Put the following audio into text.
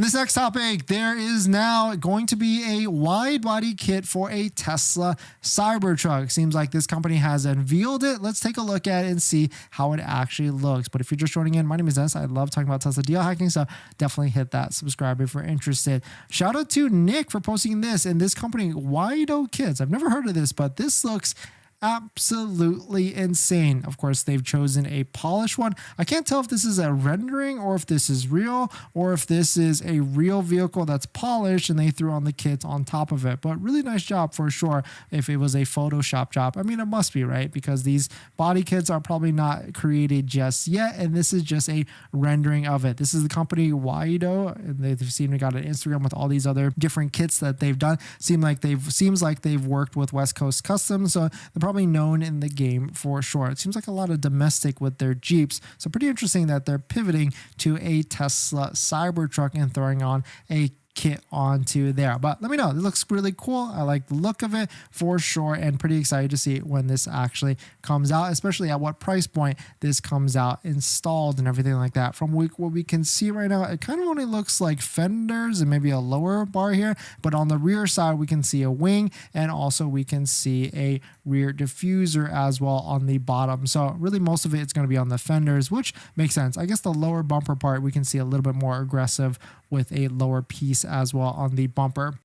This next topic, there is now going to be a wide body kit for a Tesla Cybertruck. Seems like this company has unveiled it. Let's take a look at it and see how it actually looks. But if you're just joining in, my name is Dennis. I love talking about Tesla deal hacking, so definitely hit that subscribe if you're interested. Shout out to Nick for posting this and this company, Wido Kits. I've never heard of this, but this looks absolutely insane. Of course, they've chosen a polished one. I can't tell if this is a rendering or if this is real or if this is a real vehicle that's polished and they threw on the kits on top of it. But really nice job for sure if it was a Photoshop job. I mean, it must be, right? Because these body kits are probably not created just yet, and this is just a rendering of it. This is the company Wido, and they've seemed to got an Instagram with all these other different kits that they've done. Seems like they've worked with West Coast Customs, so they're probably known in the game for sure. It seems like a lot of domestic with their Jeeps. So pretty interesting that they're pivoting to a Tesla Cybertruck and throwing on a kit onto there. But let me know. It looks really cool. I like the look of it for sure, and pretty excited to see when this actually comes out, especially at what price point this comes out installed and everything like that. From what we can see right now, it kind of only looks like fenders and maybe a lower bar here, but on the rear side we can see a wing, and also we can see a rear diffuser as well on the bottom. So really most of it's going to be on the fenders, which makes sense. I guess the lower bumper part we can see a little bit more aggressive with a lower piece as well on the bumper.